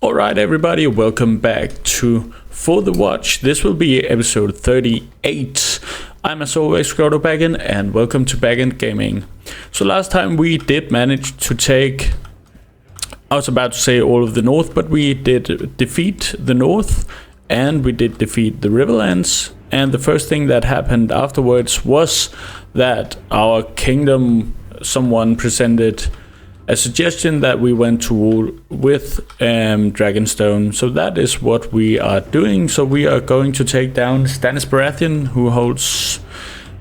Alright everybody, welcome back to For the Watch. This will be episode 38. I'm as always ScrodoBaggins and welcome to Bagendgaming. So last time we did manage to take, I was about to say all of the north, but we did defeat the north and we did defeat the Riverlands. And the first thing that happened afterwards was that our kingdom, someone presented a suggestion that we went to war with Dragonstone. So that is what we are doing. So we are going to take down Stannis Baratheon, who holds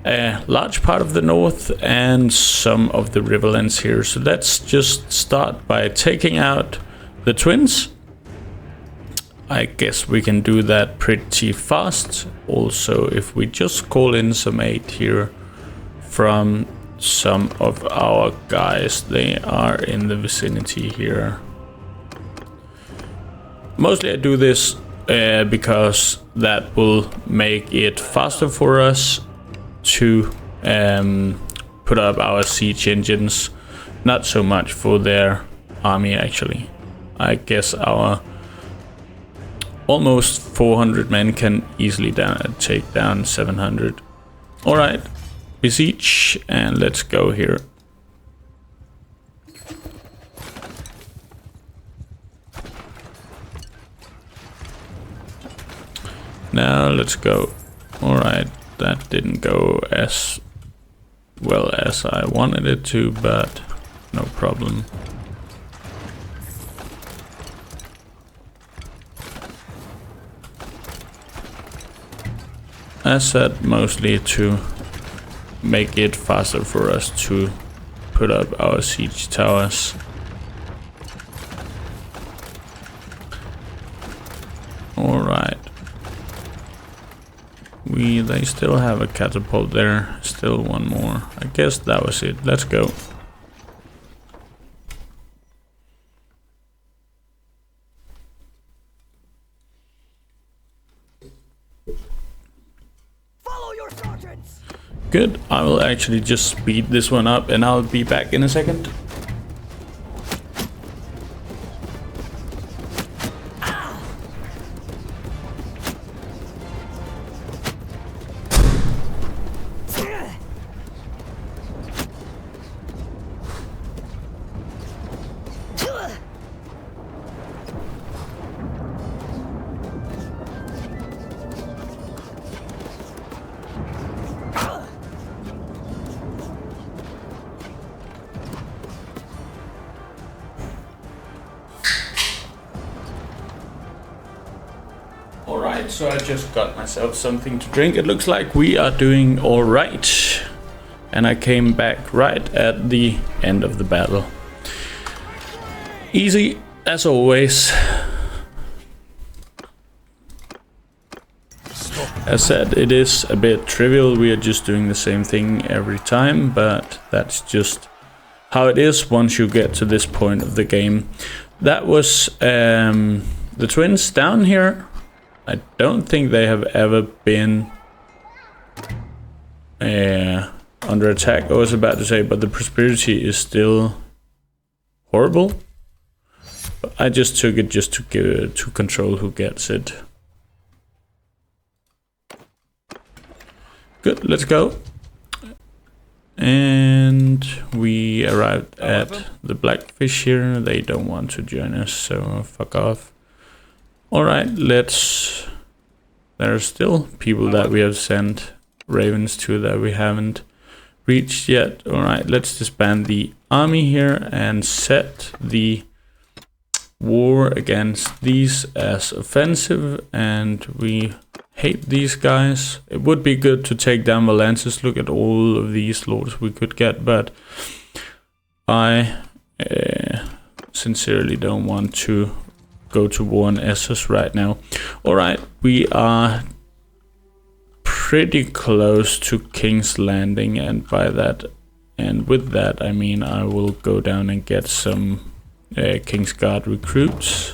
a large part of the north and some of the Riverlands here. So let's just start by taking out the twins. I guess we can do that pretty fast. Also, if we just call in some aid here from some of our guys, they are in the vicinity here. Mostly I do this because that will make it faster for us to put up our siege engines, not so much for their army actually. I guess our almost 400 men can easily take down 700. Alright, besiege, and let's go here. Now let's go. Alright, that didn't go as well as I wanted it to, but no problem. As said, mostly to make it faster for us to put up our siege towers. Alright. They still have a catapult there. Still one more. I guess that was it. Let's go. Good, I will actually just speed this one up and I'll be back in a second. Alright, so I just got myself something to drink. It looks like we are doing alright. And I came back right at the end of the battle. Easy, as always. As said, it is a bit trivial. We are just doing the same thing every time, but that's just how it is once you get to this point of the game. That was the twins down here. I don't think they have ever been under attack. I was about to say, but the prosperity is still horrible. But I just took it just to control who gets it. Good, let's go. And we arrived at the Blackfish here. They don't want to join us, so fuck off. Alright, let's... There are still people that we have sent ravens to that we haven't reached yet. Alright, let's disband the army here and set the war against these as offensive. And we hate these guys. It would be good to take down Valances. Look at all of these lords we could get, but I sincerely don't want to go to war on Essos right now. Alright, we are pretty close to King's Landing, and by that and with that I mean I will go down and get some King's Guard recruits.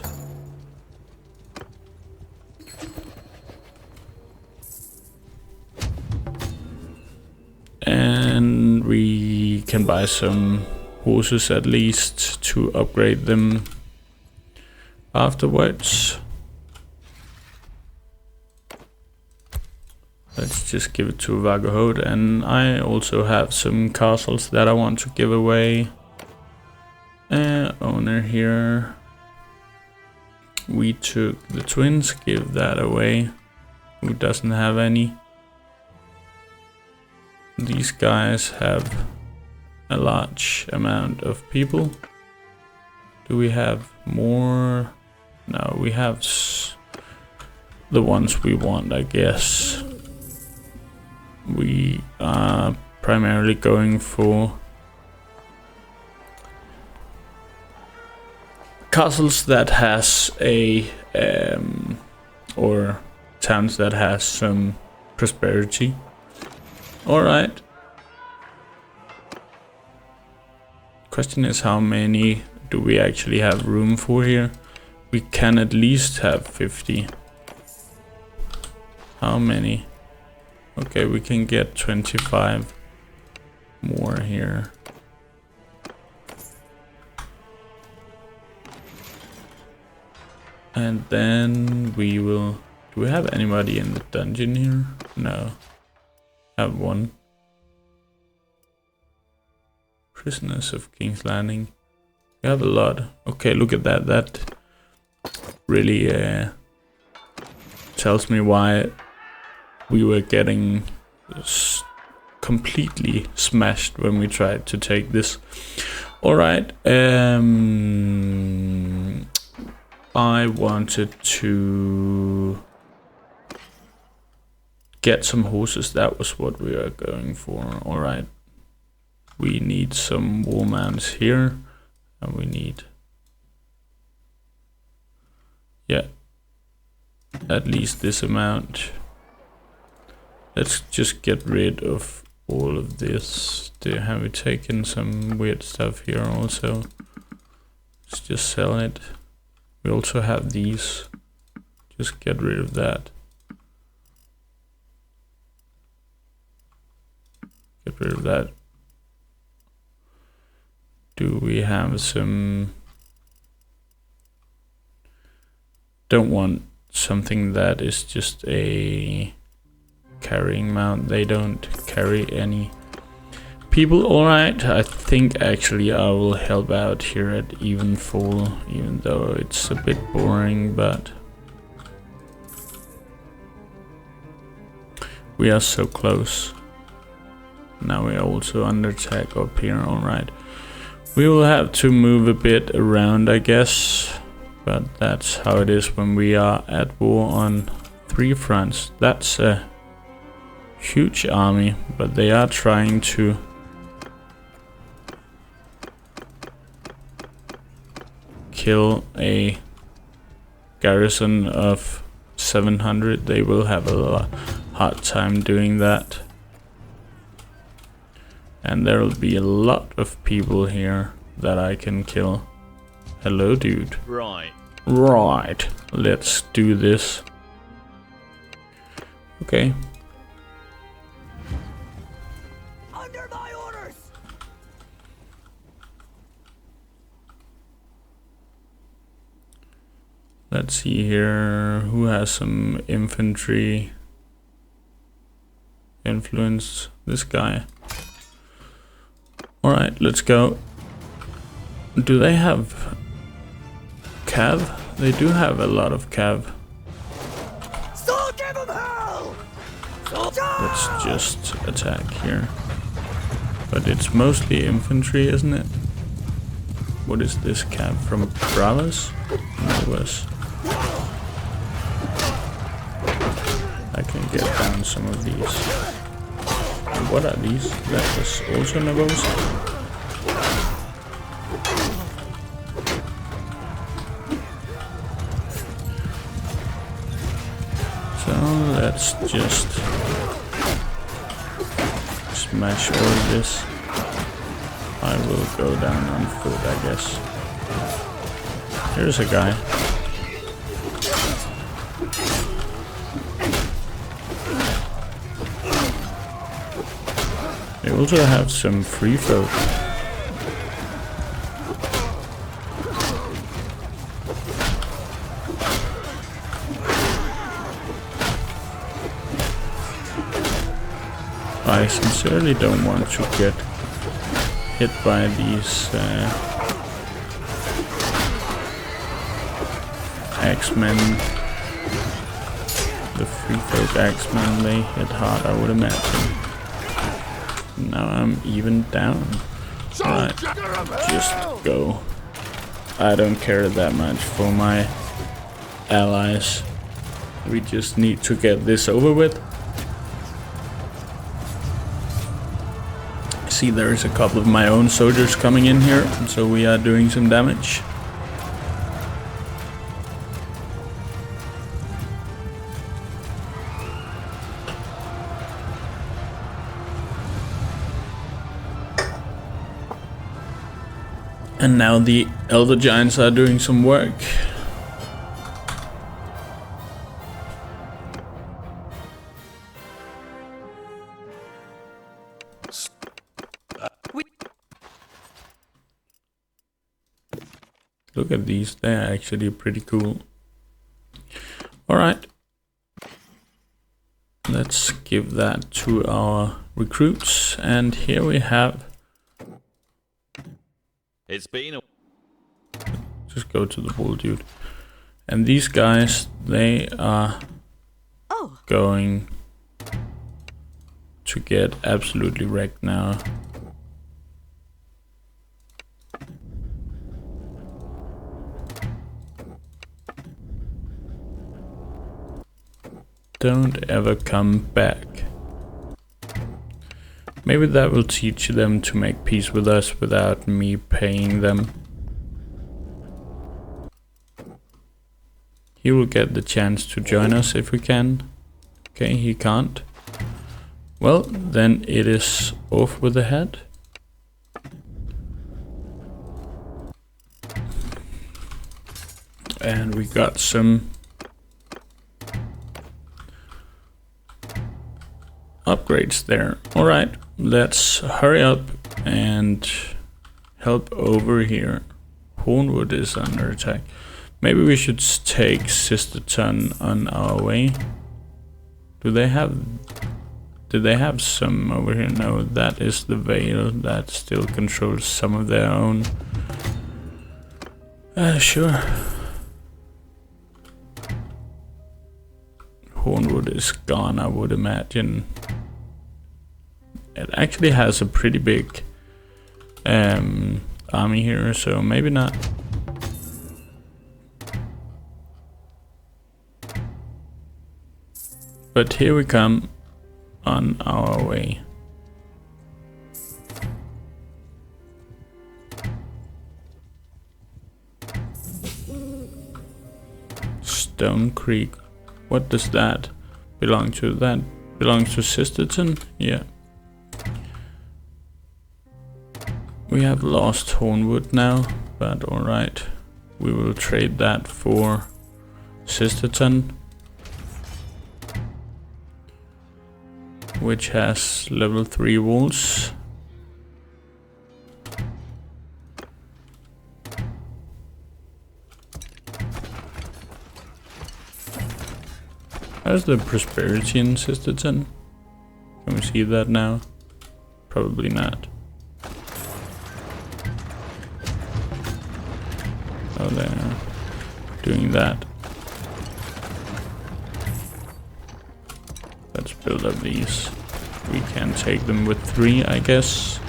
And we can buy some horses at least to upgrade them. afterwards. Let's just give it to Vagahode, and I also have some castles that I want to give away. Owner here. We took the twins, give that away. Who doesn't have any? These guys have a large amount of people. Do we have more? No, we have the ones we want, I guess. We are primarily going for castles that has a or towns that has some prosperity. All right. Question is, how many do we actually have room for here? We can at least have 50. How many? Okay, we can get 25 more here. And then we will... Do we have anybody in the dungeon here? No. Have one. Prisoners of King's Landing. We have a lot. Okay, look at that. That really tells me why we were getting completely smashed when we tried to take this. Alright. I wanted to get some horses. That was what we were going for. Alright. We need some war mounts here. And we need... yeah. At least this amount. Let's just get rid of all of this. Have we taken some weird stuff here also? Let's just sell it. We also have these. Just get rid of that. Get rid of that. Do we have some... Don't want something that is just a carrying mount. They don't carry any people. Alright, I think actually I will help out here at Evenfall, even though it's a bit boring, but we are so close. Now we are also under attack up here. Alright, we will have to move a bit around, I guess, but that's how it is when we are at war on 3 fronts. That's a huge army, but they are trying to kill a garrison of 700. They will have a hard time doing that. And there will be a lot of people here that I can kill. Hello, dude. Right. Right. Let's do this. Okay. Under my orders. Let's see here. Who has some infantry influence? This guy. Alright, let's go. Do they have cav? They do have a lot of cav. So give them hell. Let's just attack here. But it's mostly infantry, isn't it? What is this cav from Bravos? No, was. I can get down some of these. And what are these? That was also Navos. So let's just smash all of this. I will go down on foot, I guess. Here's a guy. They also have some free folk. I sincerely don't want to get hit by these Axemen. The free folk Axemen, they hit hard, I would imagine. Now I'm even down. Right, just go. I don't care that much for my allies. We just need to get this over with. See, there's a couple of my own soldiers coming in here, so we are doing some damage. And now the Elder Giants are doing some work. Look at these, they're actually pretty cool. Alright. Let's give that to our recruits. And here we have... It's been a... Just go to the wall, dude. And these guys, they are going to get absolutely wrecked now. Don't ever come back. Maybe that will teach them to make peace with us without me paying them. He will get the chance to join us if we can. Okay, he can't. Well, then it is off with the head. And we got some upgrades there. Alright, let's hurry up and help over here. Hornwood is under attack. Maybe we should take Sisterton on our way. Did they have some over here? No, that is the Vale that still controls some of their own. Sure. Hornwood is gone, I would imagine. It actually has a pretty big army here, so maybe not. But here we come on our way. Stone Creek. What does that belong to? That belongs to Sisterton? Yeah. We have lost Hornwood now, but alright. We will trade that for Sisterton, which has level 3 walls. How's the prosperity in Sisterton? Can we see that now? Probably not. Oh, they're doing that. Let's build up these. We can take them with 3, I guess.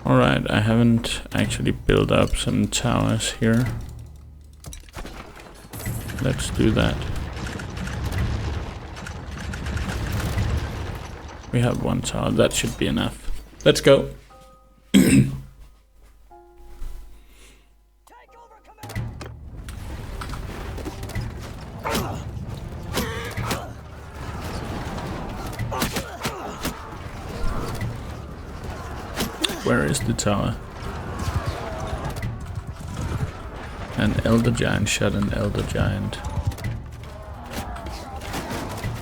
Alright, I haven't actually built up some towers here. Let's do that. We have 1 tower, that should be enough. Let's go. Where is the tower? An Elder Giant shot an Elder Giant.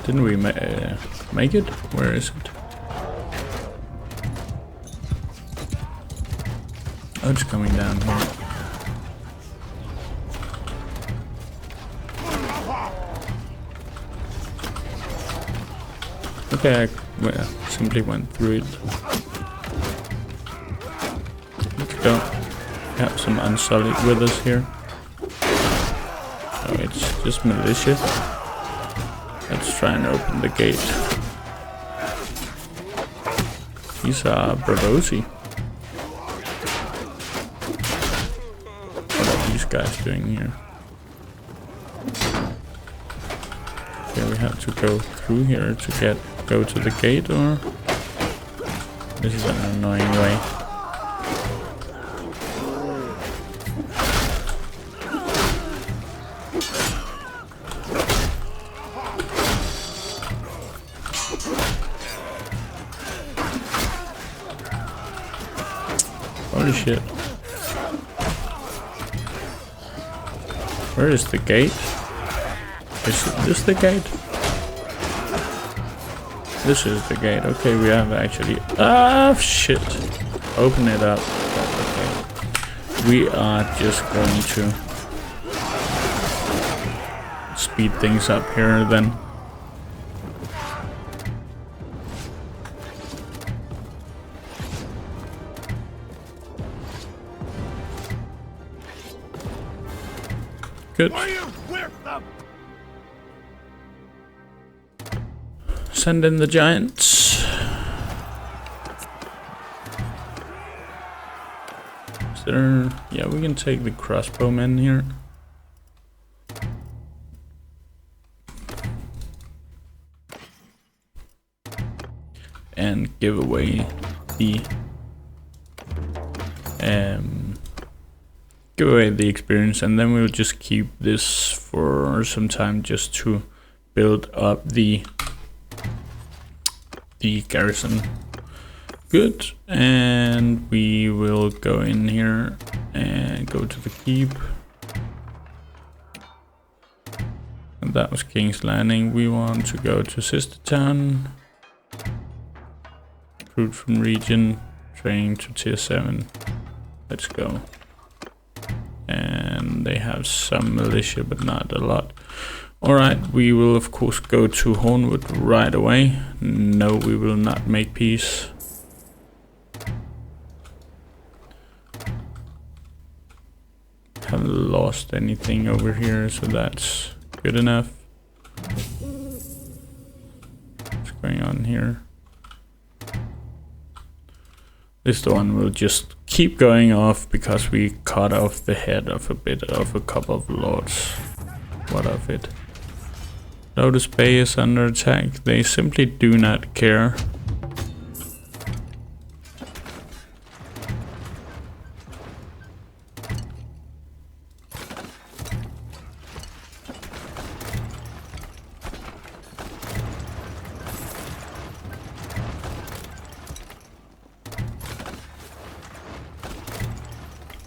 Didn't we make it? Where is it? Oh, it's coming down here. Okay, I simply went through it. Let's go. We have some Unsullied with us here. Oh, it's just militia. Let's try and open the gate. These are Bravosi. What are these guys doing here? Okay, we have to go through here to go to the gate, or this is an annoying way. Holy shit. Where is the gate? Is this the gate? This is the gate. Okay, we have actually... Ah, shit. Open it up. Okay. We are just going to speed things up here then. Good. Send in the giants. Is there... Yeah, we can take the crossbowmen here. And give away the... give away the experience, and then we'll just keep this for some time just to build up the garrison. Good, and we will go in here and go to the keep. And that was King's Landing. We want to go to Sister Town. Recruit from region, training to tier 7. Let's go. And they have some militia, but not a lot. Alright, we will of course go to Hornwood right away. No, we will not make peace. Haven't lost anything over here, so that's good enough. What's going on here? This one will just keep going off because we cut off the head of a couple of lords. What of it? Lotus Bay is under attack. They simply do not care.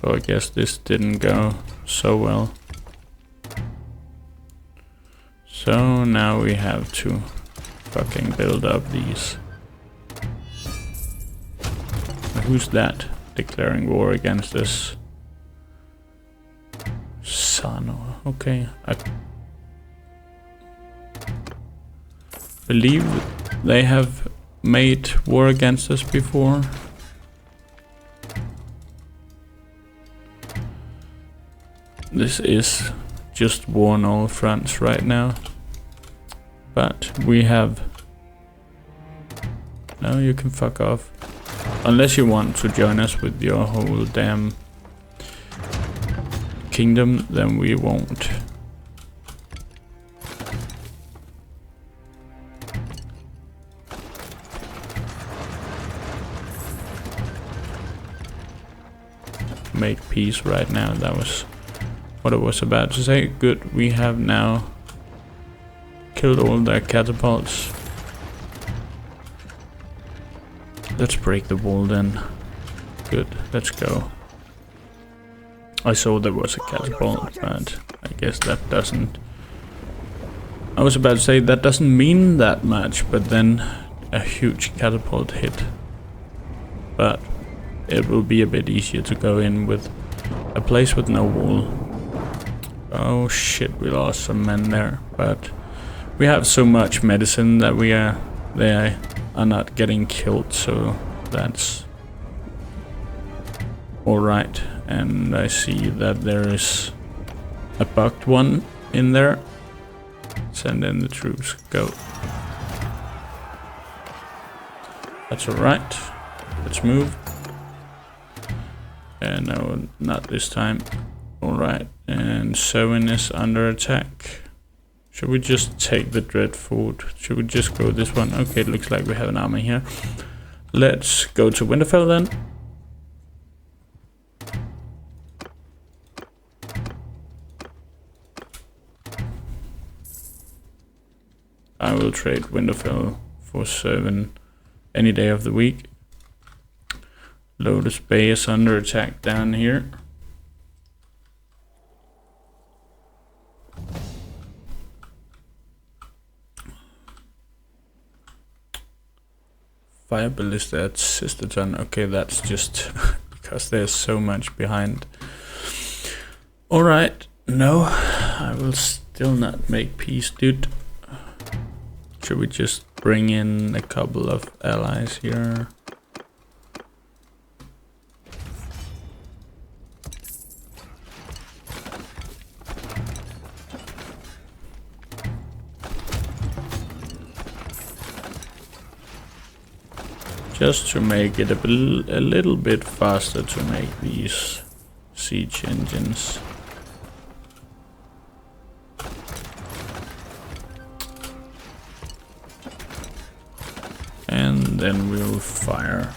So I guess this didn't go so well. So now we have to fucking build up these. Who's that declaring war against us? Sano. Okay. I believe they have made war against us before. This is just war on all fronts right now. But we have... No, you can fuck off. Unless you want to join us with your whole damn kingdom, then we won't. Make peace right now. That was what I was about to say. Good, we have now killed all their catapults. Let's break the wall then. Good, let's go. I saw there was a catapult, but I guess that doesn't... I was about to say that doesn't mean that much, but then a huge catapult hit. But it will be a bit easier to go in with a place with no wall. Oh shit, we lost some men there, but we have so much medicine that they are not getting killed, so that's alright. And I see that there is a bugged one in there. Send in the troops, go. That's alright. Let's move. And no, not this time. Alright, and 7 is under attack. Should we just take the Dread Fort? Should we just go this one? Okay, it looks like we have an army here. Let's go to Winterfell then. I will trade Winterfell for 7 any day of the week. Lotus Bay is under attack down here. Fire Ballista at Sisterton. Okay, that's just because there's so much behind. Alright, no, I will still not make peace, dude. Should we just bring in a couple of allies here? Just to make it a little bit faster to make these siege engines. And then we'll fire.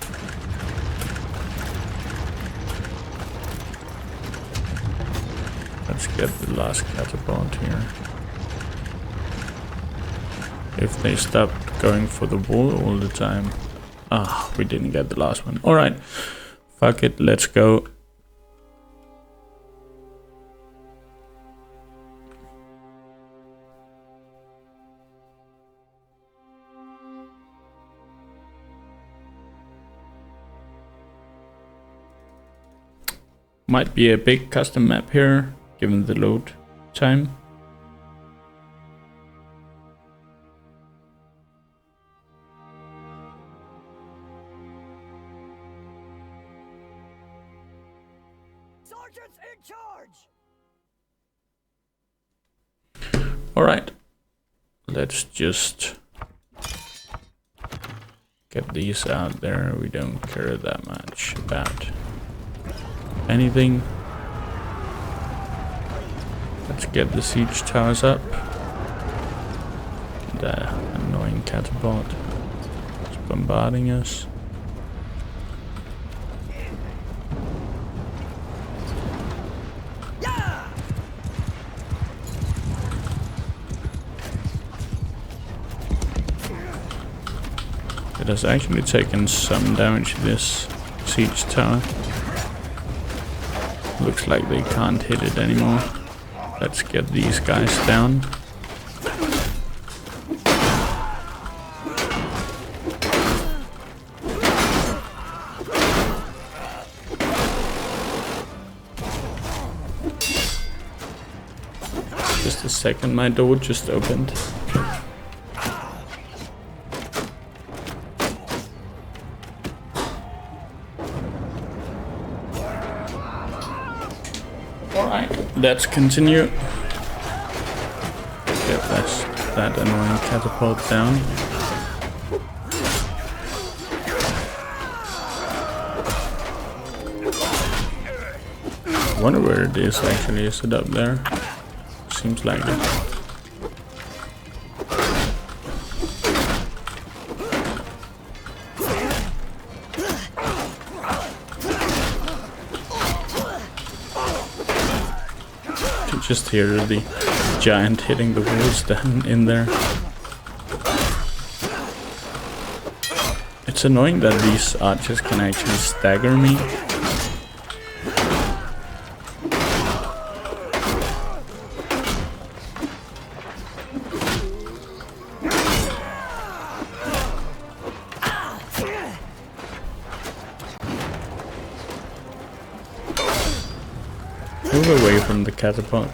Let's get the last catapult here. If they stopped going for the wall all the time. Ah, we didn't get the last one. Alright, fuck it, let's go. Might be a big custom map here, given the load time. Sergeants in charge! Alright, let's just get these out there. We don't care that much about anything. Let's get the siege towers up. The annoying catapult is bombarding us. It has actually taken some damage, this siege tower. Looks like they can't hit it anymore. Let's get these guys down. Just a second, my door just opened. Let's continue. Get that annoying catapult down. I wonder where it is actually. Is it up there? Seems like it. Just hear the giant hitting the walls down in there. It's annoying that these archers can actually stagger me. move away from the catapult.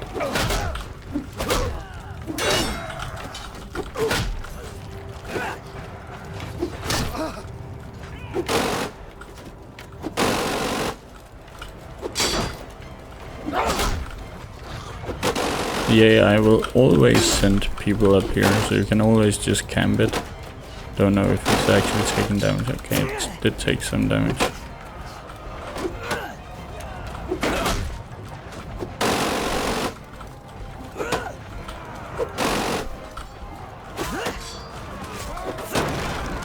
Yeah, I will always send people up here, so you can always just camp it. Don't know if it's actually taking damage. Okay, it did take some damage.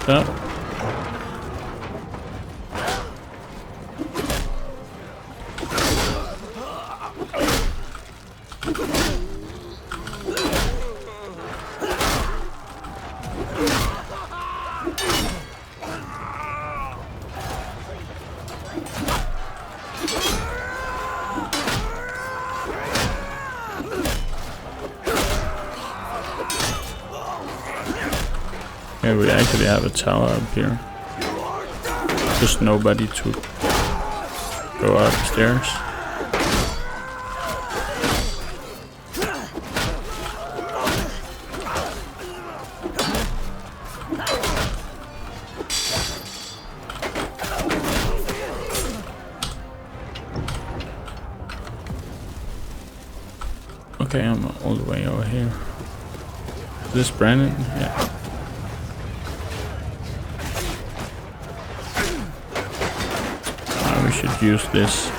Oh. Yeah, we actually have a tower up here. Just nobody to go upstairs. Okay, I'm all the way over here. Is this Brandon? Yeah. We should use this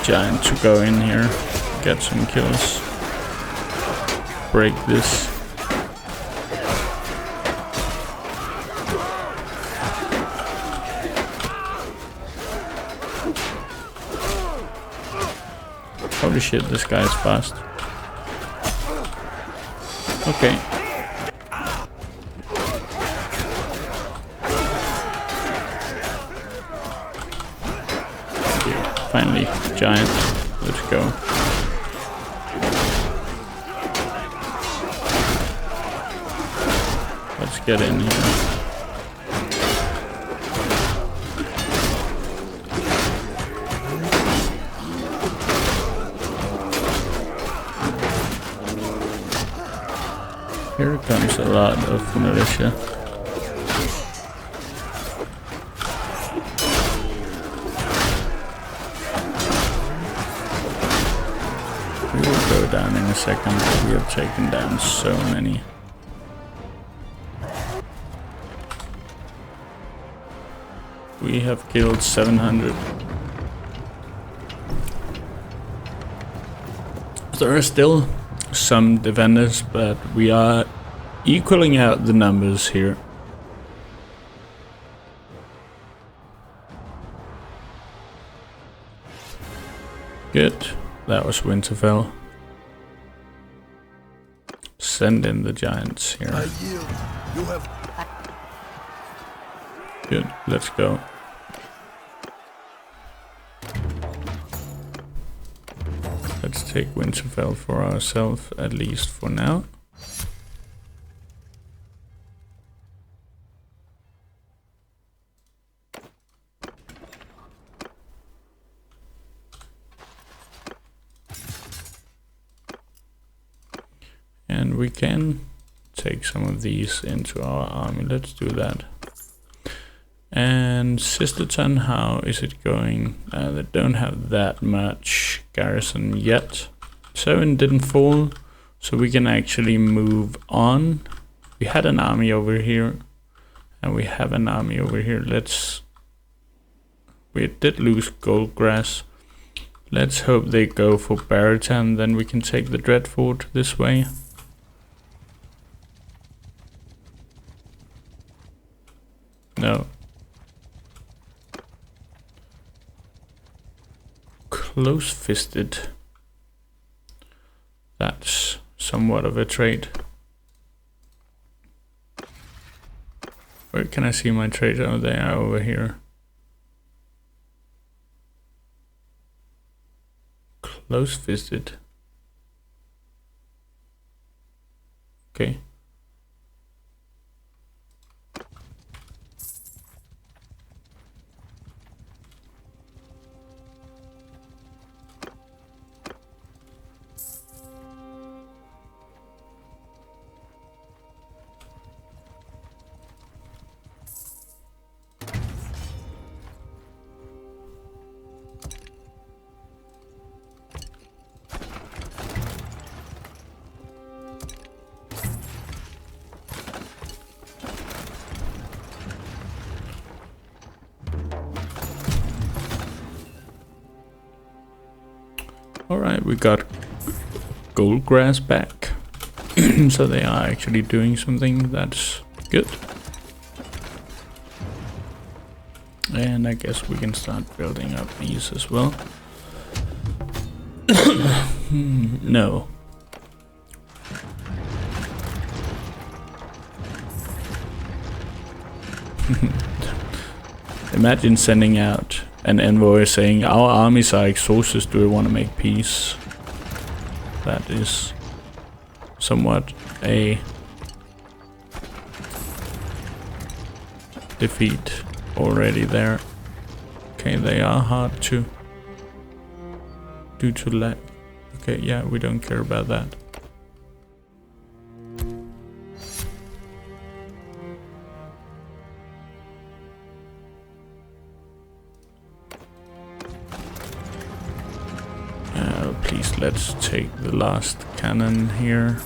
giant to go in here, get some kills, break this. Holy shit, this guy is fast. Okay. Finally, giant. Let's go. Let's get in here. Here comes a lot of militia. We will go down in a second. We have taken down so many. We have killed 700. There are still some defenders, but we are equaling out the numbers here. Good. That was Winterfell. Send in the giants here. I yield. You have. Good. Let's go. Let's take Winterfell for ourselves, at least for now. And we can take some of these into our army. Let's do that. And Sisterton, how is it going? They don't have that much garrison yet. 7 didn't fall, so we can actually move on. We had an army over here, and we have an army over here. We did lose Goldgrass. Let's hope they go for Baratheon, then we can take the Dreadfort this way. No. Close-fisted. That's somewhat of a trait. Where can I see my traits? Oh, they are over here. Close-fisted. Okay. Alright, we got gold grass back. So they are actually doing something that's good. And I guess we can start building up these as well. No. Imagine sending out an envoy saying, our armies are exhausted, do we want to make peace? That is somewhat a defeat already there. Okay, they are hard to due to lag. Okay, yeah, we don't care about that. Please, let's take the last cannon here.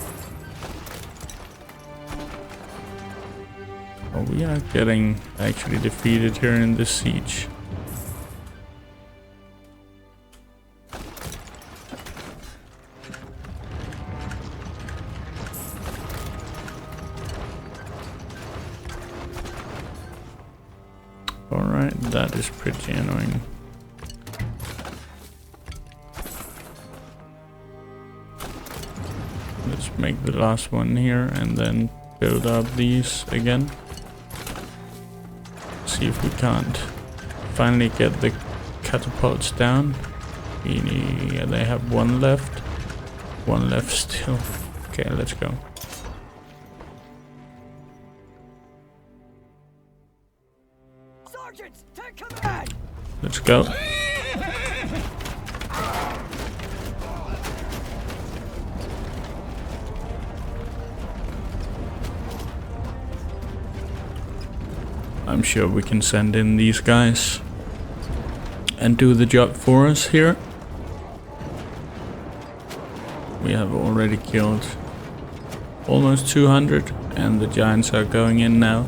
Oh, we are getting actually defeated here in this siege. Alright, that is pretty annoying. Let's make the last one here and then build up these again. See if we can't finally get the catapults down. Yeah, they have one left. One left still. Okay, let's go. Sergeants, take command! Let's go. I'm sure we can send in these guys and do the job for us here. We have already killed almost 200 and the giants are going in now.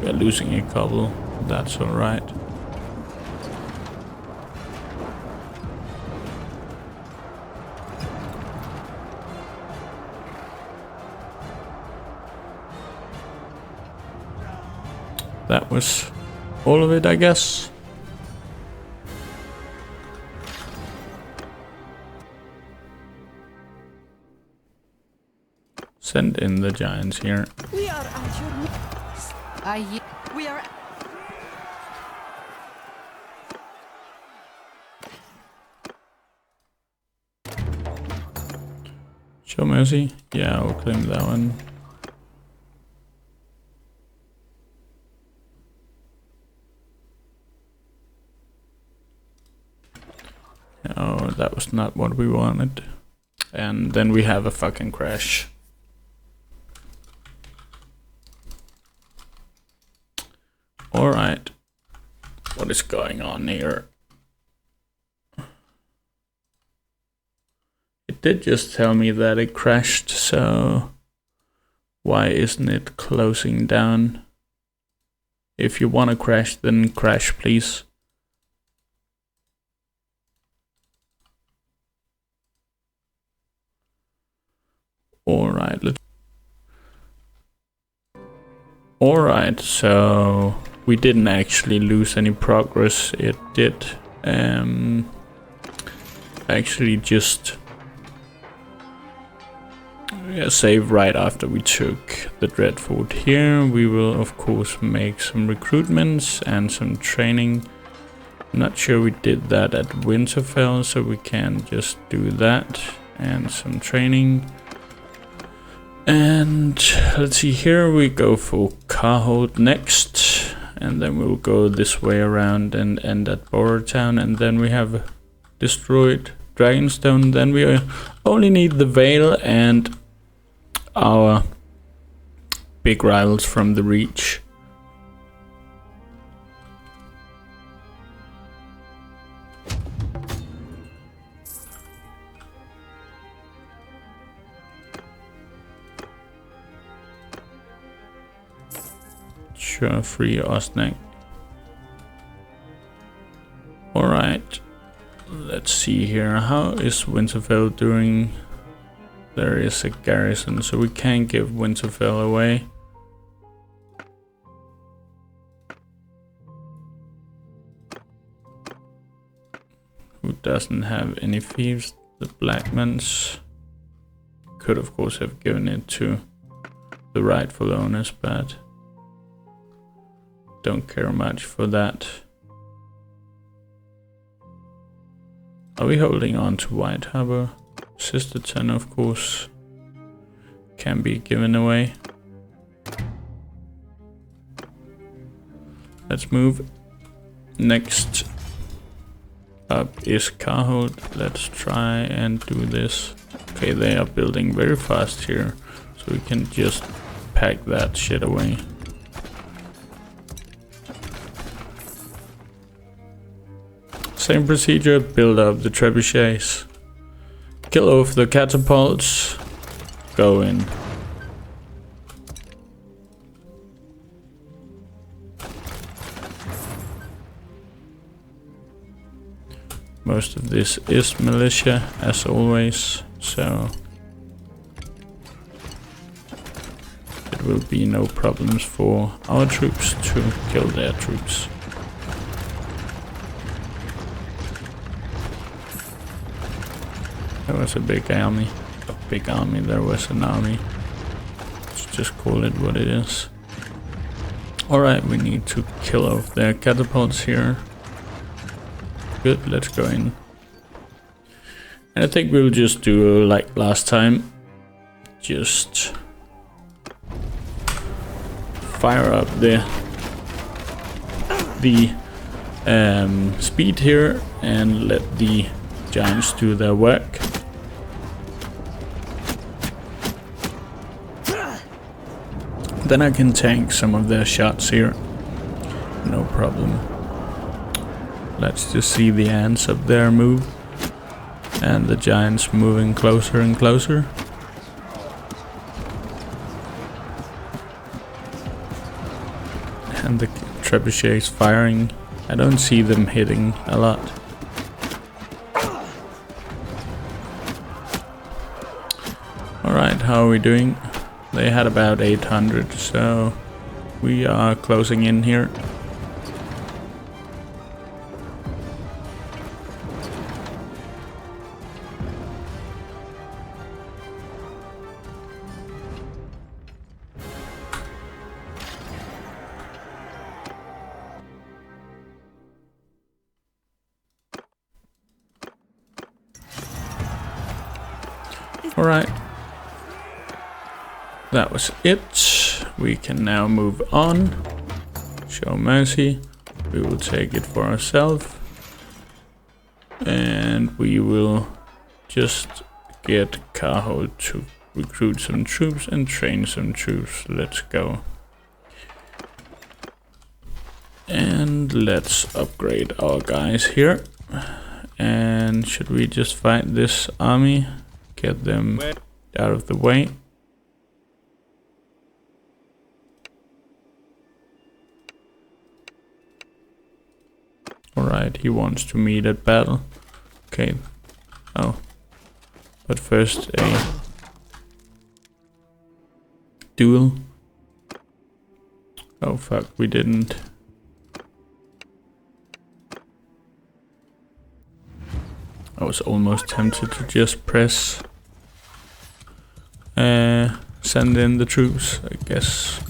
We are losing a couple, that's alright. That was all of it, I guess. Send in the giants here. We are at your we are. Show mercy. Yeah, I'll claim that one. Oh, that was not what we wanted. And then we have a fucking crash. Alright. What is going on here? It did just tell me that it crashed, so why isn't it closing down? If you want to crash, then crash, please. Alright, so we didn't actually lose any progress. It did actually just save right after we took the Dreadfort here. We will of course make some recruitments and some training. I'm not sure we did that at Winterfell, so we can just do that and some training. And let's see, here we go for Carhold next, and then we'll go this way around and end at Bowertown, and then we have destroyed Dragonstone. Then we only need the Vale and our big rivals from the Reach. Sure, free Osnack. Alright, let's let's see here. How is Winterfell doing? There is a garrison, so we can't give Winterfell away. Who doesn't have any thieves? The Blackmans. Could of course have given it to the rightful owners, but don't care much for that. Are we holding on to White Harbor? Sisterton, of course, can be given away. Let's move. Next up is Carhold. Let's try and do this. Okay, they are building very fast here, so we can just pack that shit away. Same procedure, build up the trebuchets. Kill off the catapults. Go in. Most of this is militia, as always, so it will be no problems for our troops to kill their troops. There was a big army. There was an army. Let's just call it what it is. Alright, we need to kill off their catapults here. Good, let's go in. And I think we'll just do like last time. Just fire up the speed here and let the giants do their work. Then I can tank some of their shots here. No problem. Let's just see the ants up there move. And the giants moving closer and closer. And the trebuchets firing. I don't see them hitting a lot. Alright, how are we doing? They had about 800, so we are closing in here. Alright. That was it. We can now move on. Show mercy. We will take it for ourselves. And we will just get Carhold to recruit some troops and train some troops. Let's go. And let's upgrade our guys here. And should we just fight this army? Get them out of the way. Alright, he wants to meet at battle. Okay. Oh. But first a duel. Oh fuck, we didn't. I was almost tempted to just press send in the troops. I guess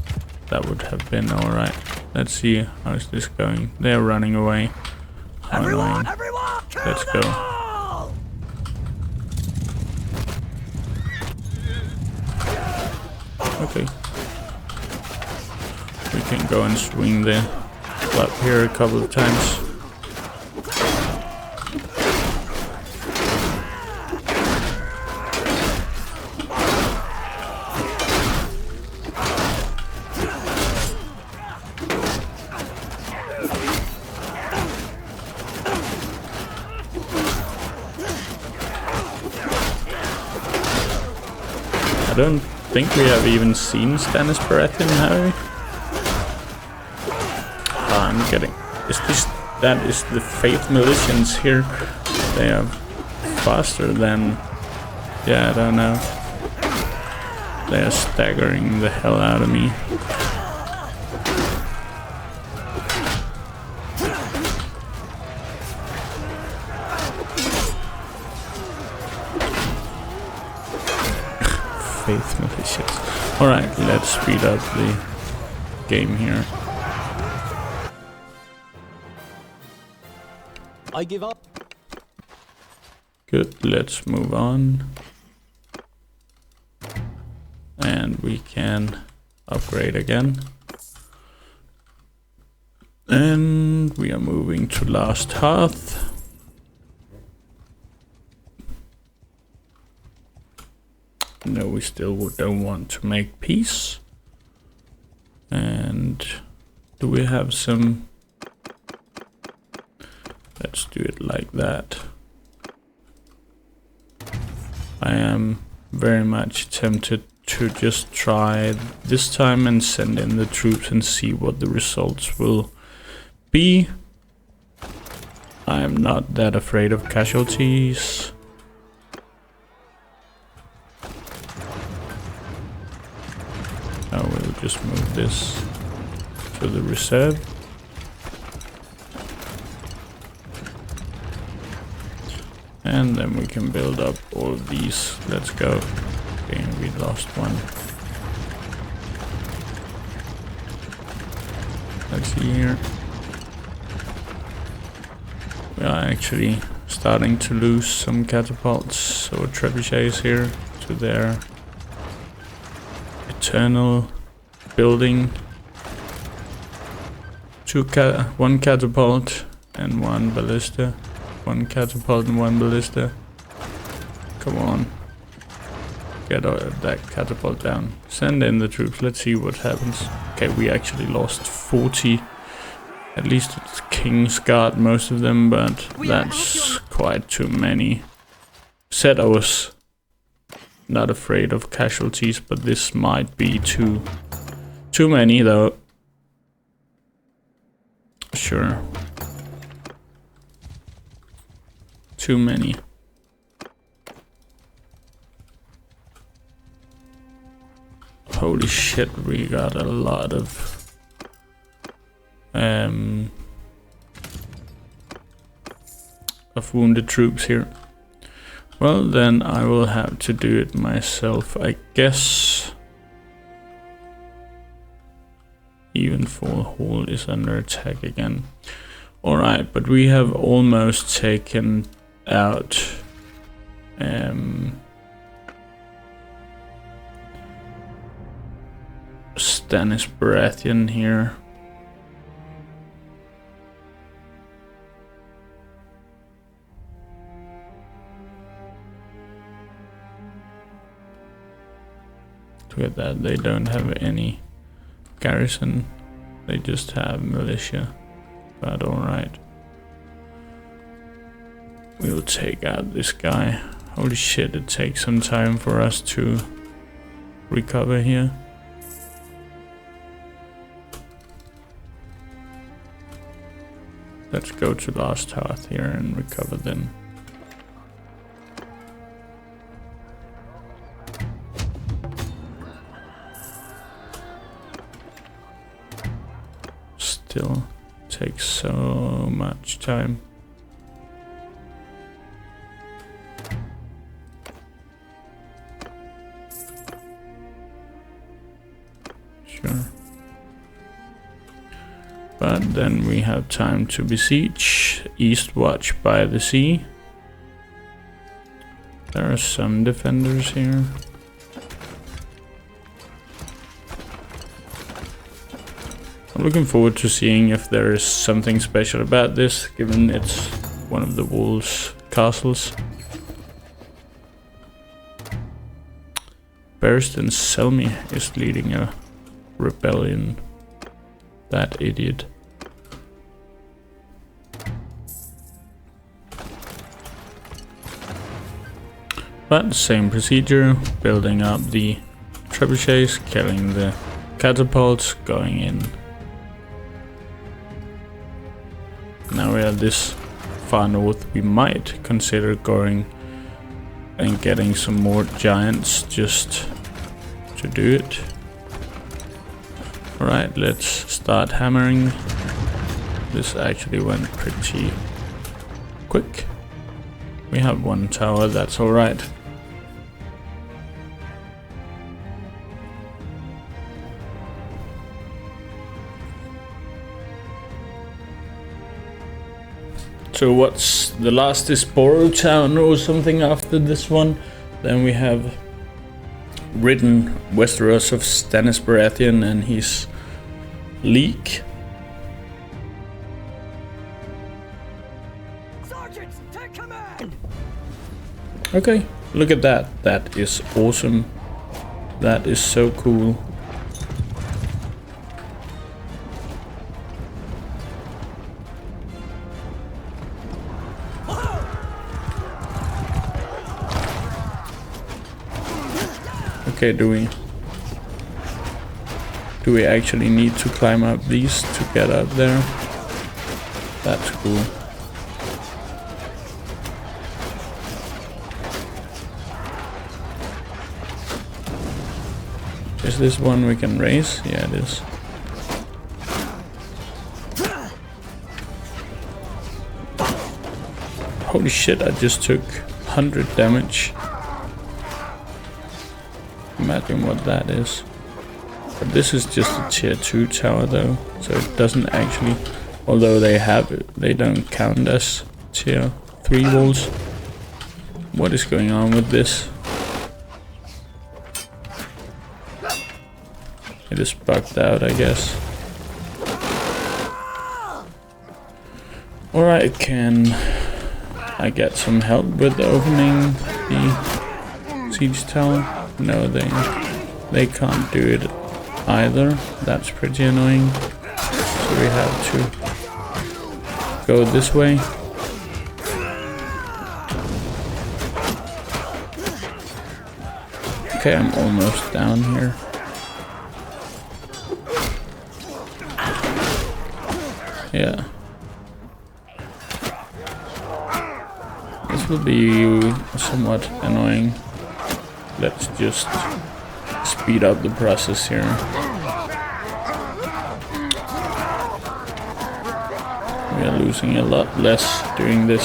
that would have been alright. Let's see how is this going. They're running away. Everyone, Let's go. Okay. We can go and swing the club here a couple of times. I don't think we have even seen Stannis Baratheon, have we? Oh, I'm getting... Is this... That is the Faith Militians here. They are faster than... Yeah, I don't know. They are staggering the hell out of me. Faith malicious. Alright, let's speed up the game here. I give up. Good, let's move on. And we can upgrade again. And we are moving to Last Hearth. No, we still don't want to make peace. And do we have some... Let's do it like that. I am very much tempted to just try this time and send in the troops and see what the results will be. I am not that afraid of casualties. I will just move this to the reserve. And then we can build up all of these. Let's go. Okay, we lost one. Let's see here. We are actually starting to lose some catapults. So trebuchets here to their eternal building. One catapult and one ballista. One catapult and one ballista. Come on. Get that catapult down. Send in the troops. Let's see what happens. Okay, we actually lost 40. At least it's King's Guard, most of them, but that's quite too many. Said I was not afraid of casualties, but this might be too many though. Sure. Too many. Holy shit, we got a lot of wounded troops here. Well, then I will have to do it myself, I guess. Evenfall Hall is under attack again. Alright, but we have almost taken out Stannis Baratheon here. Look at that, they don't have any garrison, they just have militia, but alright. We'll take out this guy. Holy shit, it takes some time for us to recover here. Let's go to Last Hearth here and recover them. Still takes so much time. Sure. But then we have time to besiege Eastwatch by the Sea. There are some defenders here. I'm looking forward to seeing if there is something special about this, given it's one of the wolves' castles. Barristan Selmy is leading a rebellion. That idiot. But same procedure, building up the trebuchets, killing the catapults, going in. Now we have this far north, we might consider going and getting some more giants just to do it. Alright, let's start hammering. This actually went pretty quick. We have one tower, that's alright. So what's the last is Borough Town or something after this one. Then we have ridden Westeros of Stannis Baratheon and his league. Sergeants, take command! Okay, look at that. That is awesome. That is so cool. Okay, do we actually need to climb up these to get up there? That's cool. Is this one we can raise? Yeah, it is. Holy shit, I just took 100 damage. Imagine what that is. But this is just a tier 2 tower though, so it doesn't actually, although they have it, they don't count as tier 3 walls. What is going on with this? It is bugged out, I guess. Alright, can I get some help with opening the siege tower? No, they can't do it either. That's pretty annoying. So we have to go this way. Okay, I'm almost down here. Yeah. This will be somewhat annoying. Let's just speed up the process here. We are losing a lot less doing this.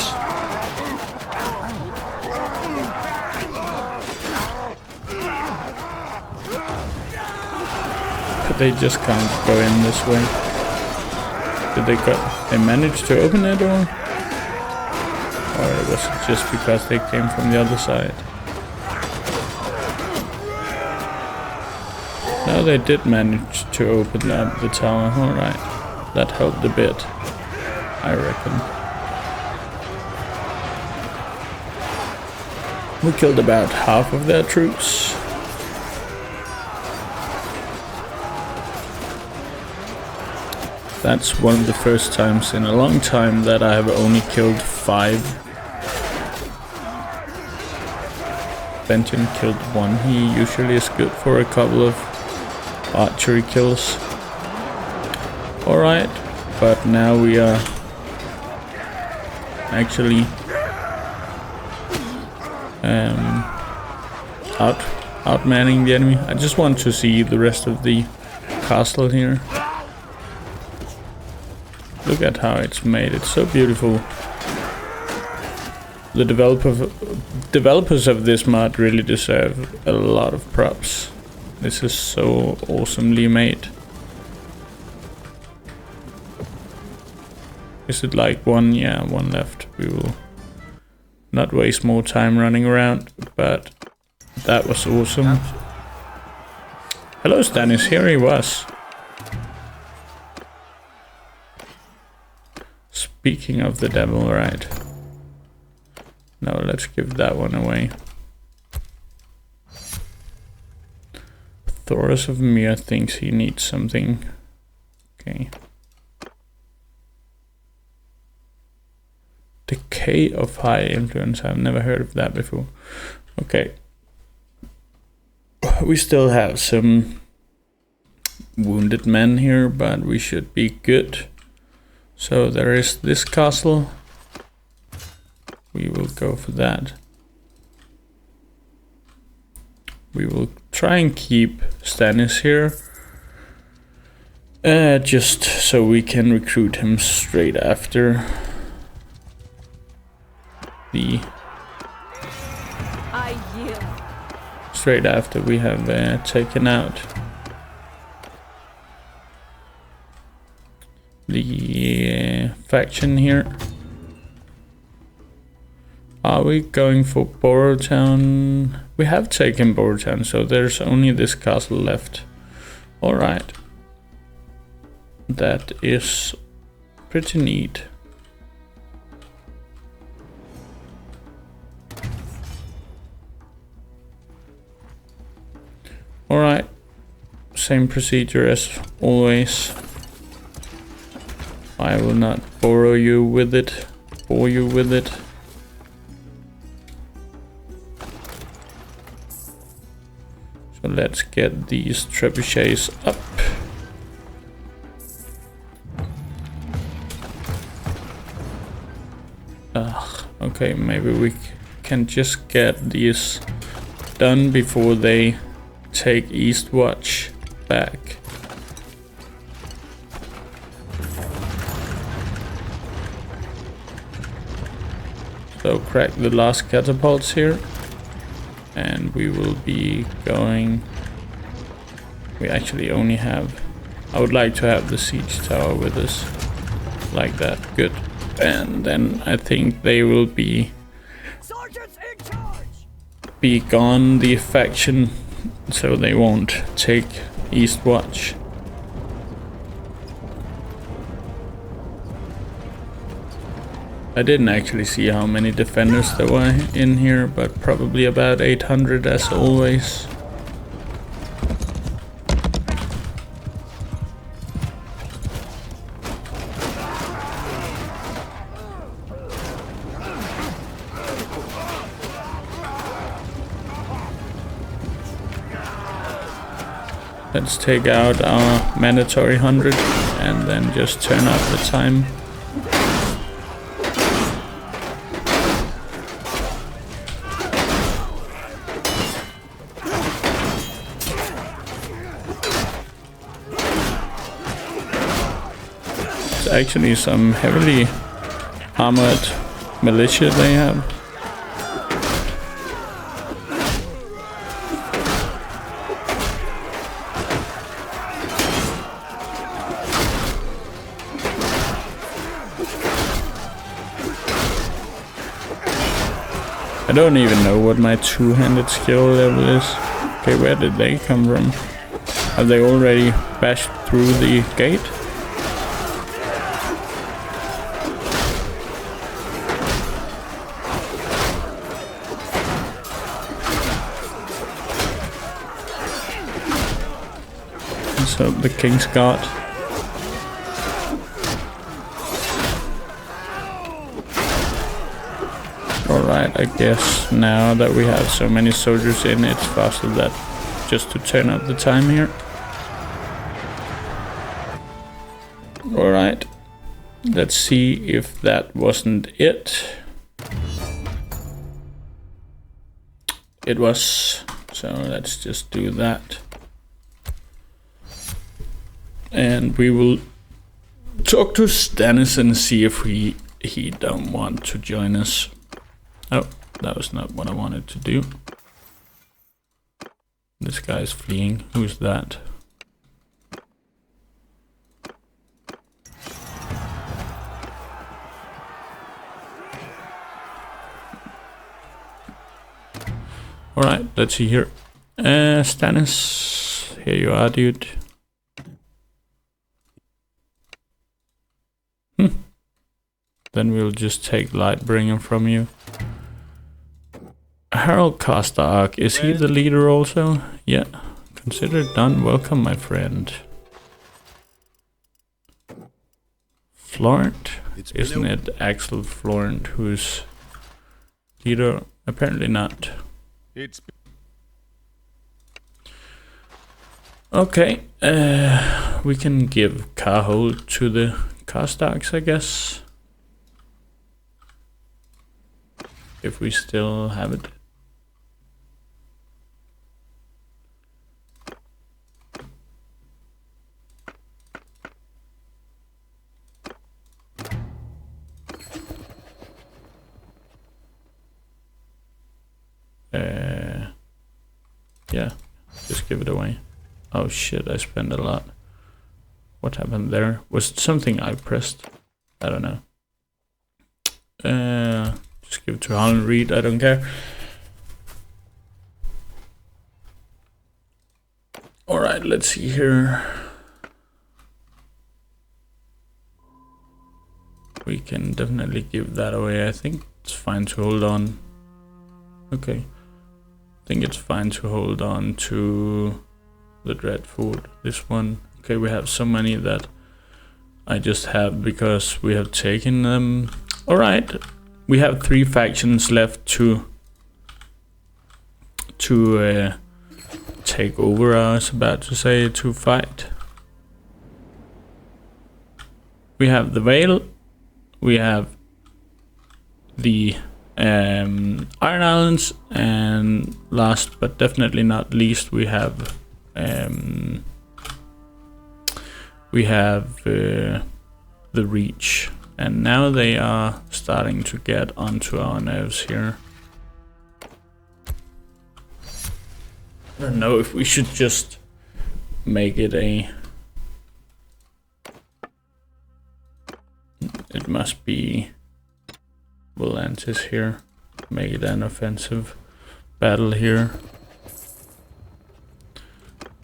But they just can't go in this way. Did they manage to open it or was it just because they came from the other side? No, they did manage to open up the tower. Alright, that helped a bit, I reckon. We killed about half of their troops. That's one of the first times in a long time that I have only killed 5. Benton killed 1. He usually is good for a couple of archery kills. Alright, but now we are actually outmanning the enemy. I just want to see the rest of the castle here. Look at how it's made. It's so beautiful. The developers of this mod really deserve a lot of props. This is so awesomely made. Is it like one? Yeah, one left. We will not waste more time running around, but that was awesome. Hello Stannis, here he was. Speaking of the devil, right? No, let's give that one away. Thoros of Myr thinks he needs something. Okay. Decay of high influence. I've never heard of that before. Okay. We still have some wounded men here, but we should be good. So there is this castle. we will go for that. We will try and keep Stannis here. Just so we can recruit him straight after the... I yield. Straight after we have taken out the faction here. Are we going for Borotown? We have taken Borotown, so there's only this castle left. Alright. That is pretty neat. Alright. Same procedure as always. I will not bore you with it. So let's get these trebuchets up. Okay, maybe we can just get these done before they take Eastwatch back. So crack the last catapults here, and we will be going... We actually only have... I would like to have the siege tower with us, like that, good. And then I think they will be gone, the faction, so they won't take Eastwatch. I didn't actually see how many defenders there were in here, but probably about 800 as always. Let's take out our mandatory 100 and then just turn up the time. It's actually some heavily armored militia they have. I don't even know what my two-handed skill level is. Okay, where did they come from? Have they already bashed through the gate? So the King's Guard. Alright, I guess now that we have so many soldiers in, it's faster that just to turn up the time here. Alright, let's see if that wasn't it. It was, so let's just do that. And we will talk to Stannis and see if he don't want to join us. Oh, that was not what I wanted to do. This guy's fleeing. Who's that? Alright, let's see here. Stannis, here you are, dude. Then we'll just take Lightbringer from you. Harold Caster, is he the leader also? Yeah. Consider done. Welcome, my friend. Florent? Isn't it Axel Florent who's leader? Apparently not. Okay. We can give Carhold to the Carstarks, I guess. if we still have it. Yeah, just give it away. Oh shit, I spent a lot. What happened there? Was it something I pressed? I don't know. Just give it to Holland Reed, I don't care. Alright, let's see here. We can definitely give that away. I think it's fine to hold on. Okay. I think it's fine to hold on to the dread food. This one. Okay, we have so many that I just have because we have taken them. Alright. We have 3 factions left to take over. I was about to say to fight. We have the Vale. We have the Iron Islands, and last but definitely not least, we have the Reach, and now they are starting to get onto our nerves here. I don't know if we should just make it a... It must be Volantis here. Make it an offensive battle here.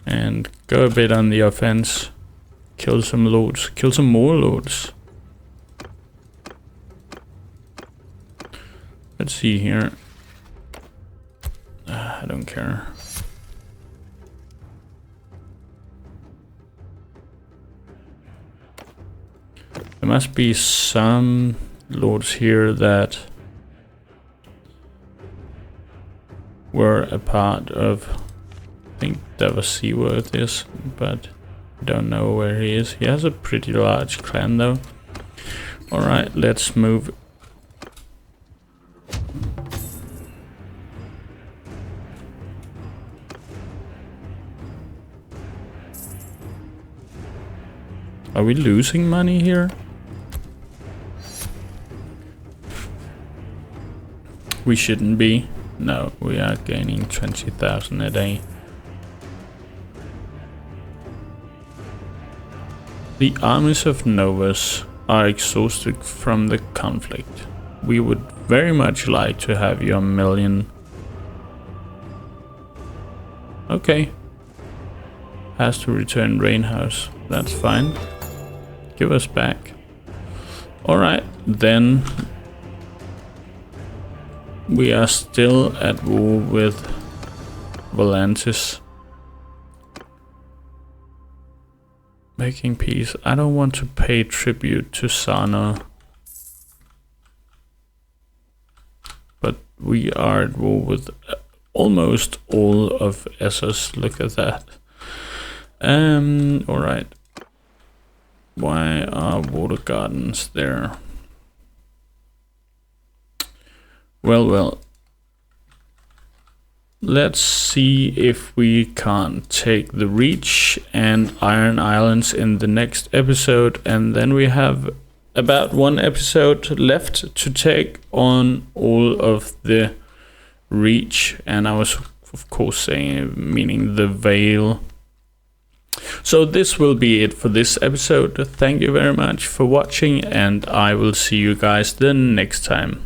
And go a bit on the offense. Kill some lords. Kill some more lords. Let's see here. I don't care. There must be some lords here that were a part of, I think Davos Seaworth is, but I don't know where he is. He has a pretty large clan though. Alright, let's move. Are we losing money here? We shouldn't be. No, we are gaining 20,000 a day. The armies of Novus are exhausted from the conflict. We would very much like to have your million. Okay. Has to return Rainhouse. That's fine. Give us back. Alright, then we are still at war with Volantis. Making peace. I don't want to pay tribute to Sana. But we are at war with almost all of Essos. Look at that. Alright. Why are water gardens there? Well. Let's see if we can't take the Reach and Iron Islands in the next episode, and then we have about 1 episode left to take on all of the Reach, and I was of course saying meaning the Vale. So this will be it for this episode. Thank you very much for watching, and I will see you guys the next time.